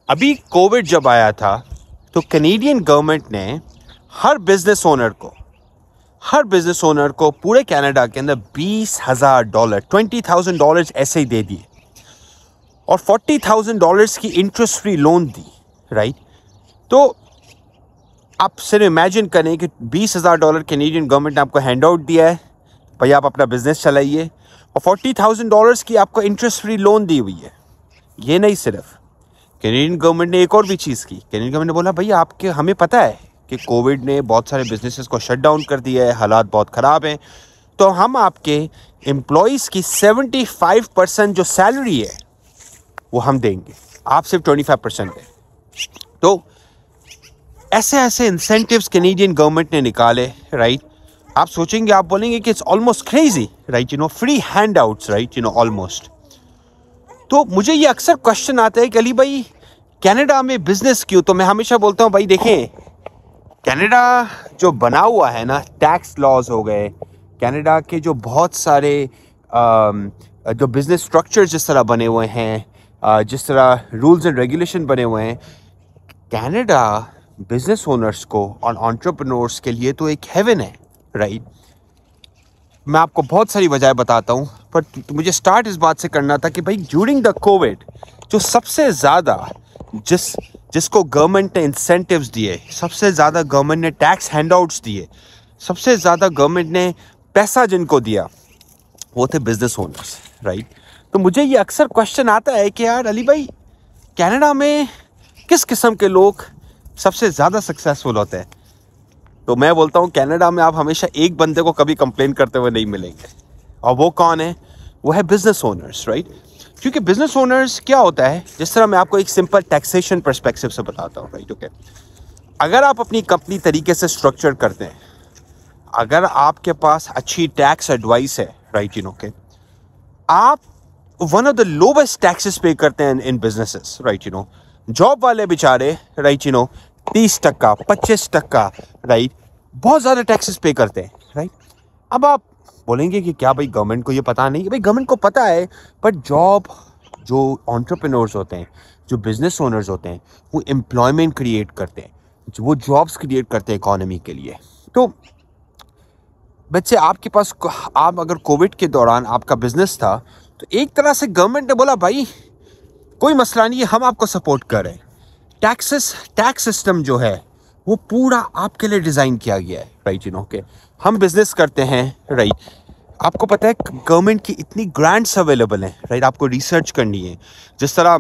अभी कोविड जब आया था तो कैनेडियन गवर्नमेंट ने हर बिजनेस ओनर को पूरे कनाडा के अंदर $20,000 $20,000 ऐसे ही दे दिए और $40,000 की इंटरेस्ट फ्री लोन दी, राइट। तो आप सिर्फ इमेजिन करें कि $20,000 कैनेडियन गवर्नमेंट ने आपको हैंड आउट दिया है, भाई आप अपना बिजनेस चलाइए, और $40,000 की आपको इंटरेस्ट फ्री लोन दी हुई है। ये नहीं, सिर्फ कैनेडियन गवर्नमेंट ने एक और भी चीज़ की। कैनेडियन गवर्नमेंट ने बोला भाई आपके हमें पता है कि कोविड ने बहुत सारे बिजनेसेस को शट डाउन कर दिया है, हालात बहुत ख़राब हैं, तो हम आपके एम्प्लॉयज़ की 75% जो सैलरी है वो हम देंगे, आप सिर्फ 25% दें। तो ऐसे इंसेंटिव्स कैनेडियन गवर्नमेंट ने निकाले, राइट। आप सोचेंगे, आप बोलेंगे कि it's almost crazy, right, free hand outs, right, almost. तो मुझे ये अक्सर क्वेश्चन आता है कि अली भाई कनाडा में बिजनेस क्यों? तो मैं हमेशा बोलता हूँ भाई देखें, कनाडा जो बना हुआ है ना, टैक्स लॉज हो गए, कनाडा के जो बहुत सारे जो बिजनेस स्ट्रक्चर जिस तरह बने हुए हैं, जिस तरह रूल्स एंड रेगुलेशन बने हुए हैं, कनाडा बिजनेस ओनर्स को और एंटरप्रेन्योर्स के लिए तो एक हेवन है, राइट। मैं आपको बहुत सारी वजह बताता हूँ, पर मुझे स्टार्ट इस बात से करना था कि भाई ड्यूरिंग द कोविड जो सबसे ज़्यादा जिसको गवर्नमेंट ने इंसेंटिव्स दिए, सबसे ज़्यादा गवर्नमेंट ने टैक्स हैंडआउट्स दिए, सबसे ज़्यादा गवर्नमेंट ने पैसा जिनको दिया, वो थे बिजनेस ओनर्स, राइट। तो मुझे ये अक्सर क्वेश्चन आता है कि यार अली भाई कनाडा में किस किस्म के लोग सबसे ज़्यादा सक्सेसफुल होते हैं? तो मैं बोलता हूँ कनाडा में आप हमेशा एक बंदे को कभी कंप्लेन करते हुए नहीं मिलेंगे, और वो कौन है? वो है बिजनेस ओनर्स, राइट। क्योंकि बिजनेस ओनर्स क्या होता है, जिस तरह मैं आपको एक सिंपल टैक्सेशन पर्सपेक्टिव से बताता हूँ, राइट, ओके। अगर आप अपनी कंपनी तरीके से स्ट्रक्चर करते हैं, अगर आपके पास अच्छी टैक्स एडवाइस है, राइट, ओके, आप one of the lowest taxes पे करते हैं इन बिजनेसेस, राइट। जॉब वाले बेचारे, राइट, 30%, 25%, राइट, बहुत ज़्यादा टैक्सेस पे करते हैं, राइट। अब आप बोलेंगे कि क्या भाई गवर्नमेंट को ये पता नहीं? भाई गवर्नमेंट को पता है, पर जो एंटरप्रेन्योर्स होते हैं, जो बिजनेस ओनर्स होते हैं, वो एम्प्लॉयमेंट क्रिएट करते हैं, वो जॉब्स क्रिएट करते हैं इकोनॉमी के लिए। तो बच्चे आपके पास, आप अगर कोविड के दौरान आपका बिजनेस था, तो एक तरह से गवर्नमेंट ने बोला भाई कोई मसला नहीं है, हम आपको सपोर्ट कर रहे हैं। टैक्स सिस्टम जो है वो पूरा आपके लिए डिज़ाइन किया गया है, राइट, ओके। हम बिजनेस करते हैं, राइट, आपको पता है गवर्नमेंट की इतनी ग्रांट्स अवेलेबल हैं, राइट, आपको रिसर्च करनी है। जिस तरह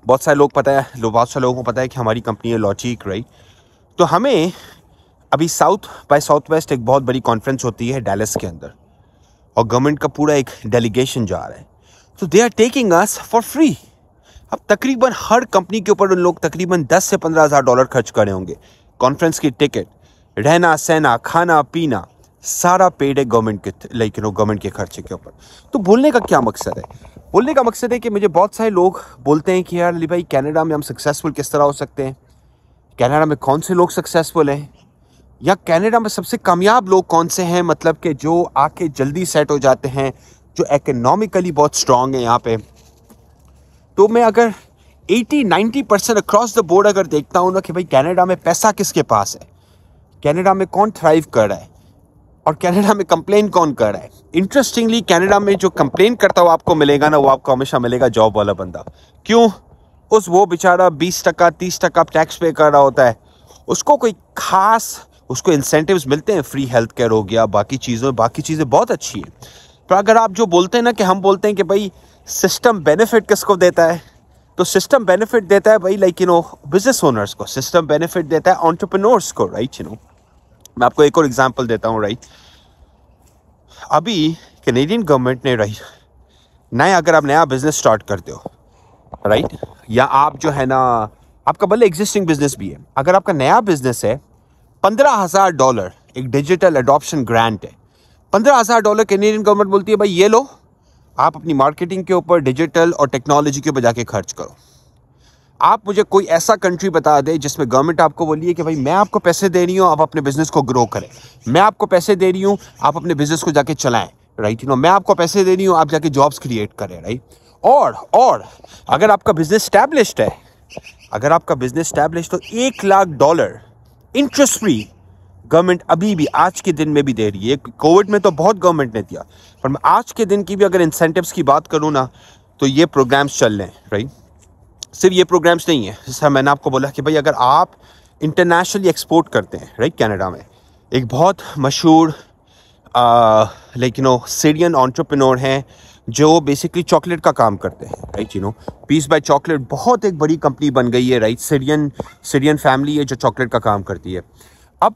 बहुत सारे बहुत सारे लोगों को पता है कि हमारी कंपनी है लॉजिक, राइट। तो हमें अभी साउथ बाय साउथ वेस्ट एक बहुत बड़ी कॉन्फ्रेंस होती है डैलस के अंदर, और गवर्नमेंट का पूरा एक डेलीगेशन जा रहा है, तो they are taking us for free. अब तकरीबन हर कंपनी के ऊपर उन लोग तकरीबन $10,000 से $15,000 खर्च करे होंगे। कॉन्फ्रेंस की टिकट, रहना सहना, खाना पीना, सारा पेड है गवर्नमेंट के, गवर्नमेंट के खर्चे के ऊपर। तो बोलने का क्या मकसद है? बोलने का मकसद है कि मुझे बहुत सारे लोग बोलते हैं कि यार अली भाई कनाडा में हम सक्सेसफुल किस तरह हो सकते हैं, कनाडा में कौन से लोग सक्सेसफुल हैं, या कनाडा में सबसे कामयाब लोग कौन से हैं, मतलब कि जो आके जल्दी सेट हो जाते हैं, जो इकोनॉमिकली बहुत स्ट्रांग है यहाँ पे। तो मैं अगर 80-90% अक्रॉस द बोर्ड अगर देखता हूँ ना कि भाई कनाडा में पैसा किसके पास है, कनाडा में कौन थ्राइव कर रहा है, और कनाडा में कंप्लेन कौन कर रहा है। इंटरेस्टिंगली कनाडा में जो कंप्लेन करता हुआ आपको मिलेगा ना, वो आपको हमेशा मिलेगा जॉब वाला बंदा। क्यों? वो बेचारा 20% 30% टैक्स पे कर रहा होता है, उसको कोई खास उसको इंसेंटिव्स मिलते हैं, फ्री हेल्थ केयर हो गया, बाकी चीज़ें बहुत अच्छी है। पर अगर आप जो बोलते हैं ना कि हम बोलते हैं कि भाई सिस्टम बेनिफिट किसको देता है, तो सिस्टम बेनिफिट देता है भाई बिजनेस ओनर्स को, सिस्टम बेनिफिट देता है एंटरप्रेन्योर्स को, राइट। मैं आपको एक और एग्जांपल देता हूँ, राइट। अभी कैनेडियन गवर्नमेंट ने, राइट, अगर आप नया बिजनेस स्टार्ट करते हो, राइट, या आप जो है ना, आपका भले एग्जिस्टिंग बिजनेस भी है, अगर आपका नया बिजनेस है, $15,000 एक डिजिटल एडॉप्शन ग्रांट है। $15,000 कैनेडियन गवर्नमेंट बोलती है भाई ये लो, आप अपनी मार्केटिंग के ऊपर, डिजिटल और टेक्नोलॉजी के ऊपर जाके खर्च करो। आप मुझे कोई ऐसा कंट्री बता दे जिसमें गवर्नमेंट आपको बोली है कि भाई मैं आपको पैसे दे रही हूँ, आप अपने बिजनेस को ग्रो करें, मैं आपको पैसे दे रही हूँ, आप अपने बिजनेस को जाके चलाएं, राइट, मैं आपको पैसे दे रही हूँ, आप जाके जॉब्स क्रिएट करें, राइट। और अगर आपका बिजनेस स्टैब्लिश्ड है, अगर आपका बिजनेस स्टैब्लिश तो $1 लाख इंटरेस्ट फ्री गवर्नमेंट अभी भी आज के दिन में भी दे रही है। कोविड में तो बहुत गवर्नमेंट ने दिया, पर मैं आज के दिन की भी अगर इंसेंटिव्स की बात करूँ ना, तो ये प्रोग्राम्स चल रहे हैं, राइट। सिर्फ ये प्रोग्राम्स नहीं है, जैसा मैंने आपको बोला कि भाई अगर आप इंटरनेशनली एक्सपोर्ट करते हैं, राइट, कनाडा में एक बहुत मशहूर सीरियन एंटरप्रेन्योर हैं जो बेसिकली चॉकलेट का काम करते हैं, राइट। पीस बाय चॉकलेट बहुत एक बड़ी कंपनी बन गई है, राइट। सीरियन फैमिली है जो चॉकलेट का काम करती है। अब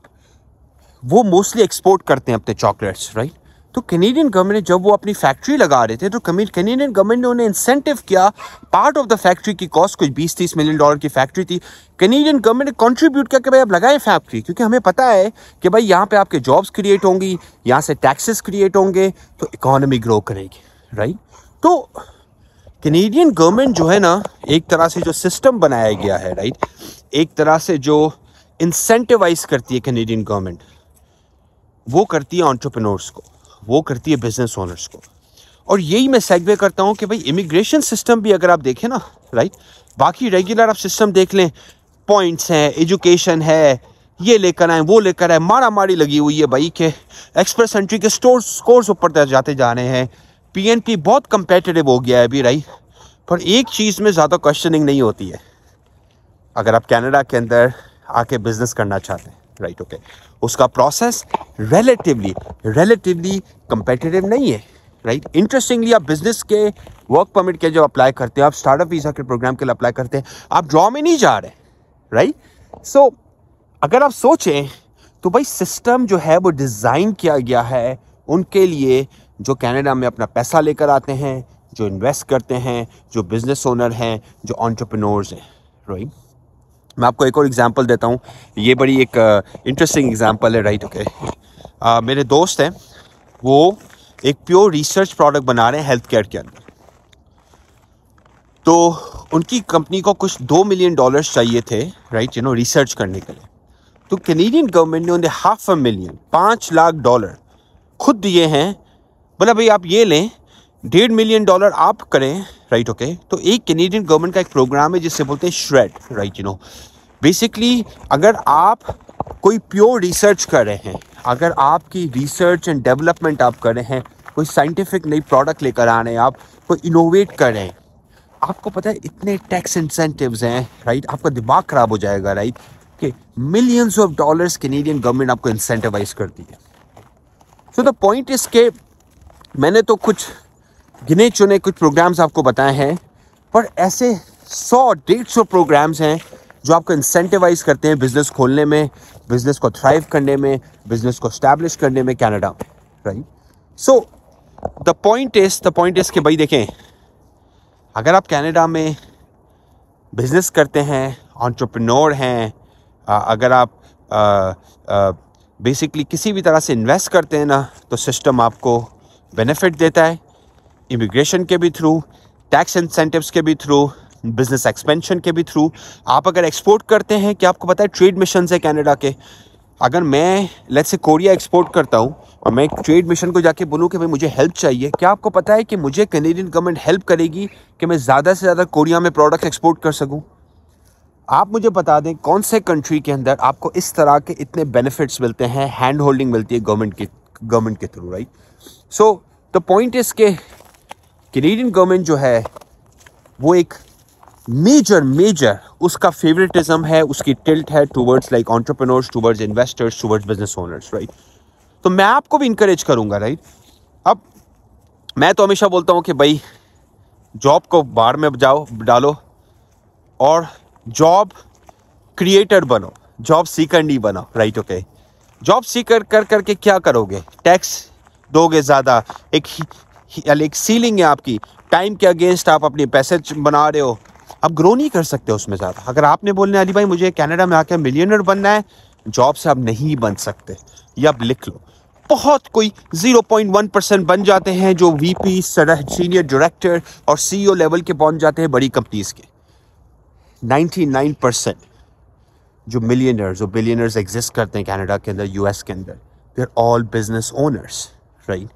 वो मोस्टली एक्सपोर्ट करते हैं अपने चॉकलेट्स, राइट। तो कैनेडियन गवर्नमेंट ने जब वो अपनी फैक्ट्री लगा रहे थे तो कैनेडियन गवर्नमेंट ने उन्हें इंसेंटिव किया। पार्ट ऑफ द फैक्ट्री की कॉस्ट कुछ $20-30 मिलियन की फैक्ट्री थी। कैनेडियन गवर्नमेंट ने कंट्रीब्यूट किया कि भाई आप लगाएं फैक्ट्री, क्योंकि हमें पता है कि भाई यहाँ पे आपके जॉब्स क्रिएट होंगी, यहाँ से टैक्सेस क्रिएट होंगे, तो इकोनॉमी ग्रो करेगी, राइट। तो कैनेडियन गवर्नमेंट जो है ना, एक तरह से जो सिस्टम बनाया गया है, राइट, एक तरह से जो इंसेंटिवाइज करती है कैनेडियन गवर्नमेंट, वो करती है एंटरप्रेन्योर्स को, वो करती है बिजनेस ओनर्स को। और यही मैं सेगवे करता हूँ कि भाई इमिग्रेशन सिस्टम भी अगर आप देखें ना, राइट, बाकी रेगुलर आप सिस्टम देख लें, पॉइंट्स हैं, एजुकेशन है, ये लेकर आए वो लेकर आए, मारा मारी लगी हुई है भाई के एक्सप्रेस एंट्री के स्कोर्स ऊपर जाते जा रहे हैं। पीएनपी बहुत कंपेटिटिव हो गया है अभी, राइट। पर एक चीज़ में ज़्यादा क्वेश्चनिंग नहीं होती है, अगर आप कनाडा के अंदर आके बिजनेस करना चाहते हैं, राइट, ओके, उसका प्रोसेस रिलेटिवली कंपेटिटिव नहीं है, राइट। इंटरेस्टिंगली आप बिजनेस के वर्क परमिट के जब अप्लाई करते हैं, आप स्टार्टअप वीज़ा के प्रोग्राम के लिए अप्लाई करते हैं, आप ड्रॉ में नहीं जा रहे, राइट। सो अगर आप सोचें तो भाई सिस्टम जो है वो डिज़ाइन किया गया है उनके लिए जो कनाडा में अपना पैसा लेकर आते हैं, जो इन्वेस्ट करते हैं, जो बिजनेस ओनर हैं, जो एंटरप्रेन्योर्स हैं, राइट। मैं आपको एक और एग्जांपल देता हूँ, ये बड़ी एक इंटरेस्टिंग एग्जांपल है, राइट, ओके। मेरे दोस्त हैं, वो एक प्योर रिसर्च प्रोडक्ट बना रहे हैं हेल्थ केयर के अंदर। तो उनकी कंपनी को कुछ $2 मिलियन चाहिए थे, राइट, रिसर्च करने के लिए। तो कैनेडियन गवर्नमेंट ने उन्हें $500,000 $5 लाख खुद दिए हैं। बोला भाई आप ये लें, $1.5 मिलियन आप करें, राइट, ओके। तो एक कैनेडियन गवर्नमेंट का एक प्रोग्राम है जिससे बोलते हैं श्रेड, राइट। बेसिकली अगर आप कोई प्योर रिसर्च कर रहे हैं, अगर आपकी रिसर्च एंड डेवलपमेंट आप कर रहे हैं, कोई साइंटिफिक नई प्रोडक्ट लेकर आ रहे हैं, आप कोई इनोवेट कर रहे हैं, आपको पता है इतने टैक्स इंसेंटिव्स हैं, राइट, आपका दिमाग खराब हो जाएगा, राइट, कि millions of dollars Canadian government आपको इंसेंटिवाइज करती है। सो द पॉइंट इज के मैंने तो कुछ गिने चुने कुछ प्रोग्राम्स आपको बताए हैं, पर ऐसे 100-150 प्रोग्राम्स हैं जो आपको इंसेंटिवाइज करते हैं बिजनेस खोलने में, बिजनेस को थ्राइव करने में, बिजनेस को एस्टैब्लिश करने में कनाडा में, right. So the point is कि भाई देखें, अगर आप कनाडा में बिजनेस करते हैं, एंटरप्रेन्योर हैं, अगर आप बेसिकली किसी भी तरह से इन्वेस्ट करते हैं ना, तो सिस्टम आपको बेनिफिट देता है, इमिग्रेशन के भी थ्रू, टैक्स इंसेंटिव्स के भी थ्रू, बिजनेस एक्सपेंशन के भी थ्रू। आप अगर एक्सपोर्ट करते हैं, क्या आपको पता है ट्रेड मिशंस है कनाडा के। अगर मैं लेट्स से कोरिया एक्सपोर्ट करता हूँ और मैं एक ट्रेड मिशन को जाके बोलूँ कि भाई मुझे हेल्प चाहिए, क्या आपको पता है कि मुझे कैनेडियन गवर्नमेंट हेल्प करेगी कि मैं ज़्यादा से ज़्यादा कोरिया में प्रोडक्ट एक्सपोर्ट कर सकूँ। आप मुझे बता दें कौन से कंट्री के अंदर आपको इस तरह के इतने बेनिफिट्स मिलते हैं, हैंड होल्डिंग मिलती है गवर्नमेंट के through, right. So the point is के कैनेडियन गवर्नमेंट जो है वो एक मेजर उसका फेवरेटिज्म है, उसकी टिल्ट है towards like entrepreneurs, towards investors, towards business owners, right. तो मैं आपको भी इनकरेज करूंगा, राइट। अब मैं तो हमेशा बोलता हूं कि भाई जॉब को बाहर में डालो और जॉब क्रिएटर बनो, जॉब सीकर नहीं बनो, राइट, ओके। जॉब सीकर कर करके क्या करोगे, टैक्स दोगे ज़्यादा, एक सीलिंग है आपकी, टाइम के अगेंस्ट आप अपने पैसे बना रहे हो, आप ग्रो नहीं कर सकते उसमें ज़्यादा। अगर आपने बोलने अली भाई मुझे कनाडा में आकर मिलियनर बनना है, जॉब से आप नहीं बन सकते, ये आप लिख लो। बहुत कोई 0.1% बन जाते हैं जो वीपी, सीनियर डायरेक्टर और सीईओ लेवल के पहुंच जाते हैं बड़ी कंपनीज के। 99% जो मिलियनर्स और बिलियनर्स एग्जिस्ट करते हैं कनाडा के अंदर, यूएस के अंदर, they are all business owners, right.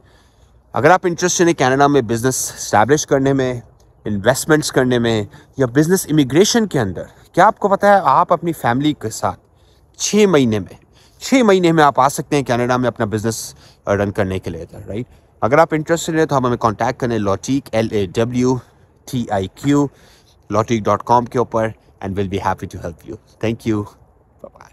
अगर आप इंटरेस्टेड हैं कनाडा में बिजनेस स्टैब्लिश करने में, इन्वेस्टमेंट्स करने में या बिजनेस इमिग्रेशन के अंदर, क्या आपको पता है आप अपनी फैमिली के साथ 6 महीने में आप आ सकते हैं कनाडा में अपना बिजनेस रन करने के लिए, राइट। अगर आप इंटरेस्टेड हैं तो हम हमें कांटेक्ट करें लॉटिक LAWTIQ lotic.com के ऊपर, and will be happy to help you. Thank you, bye bye.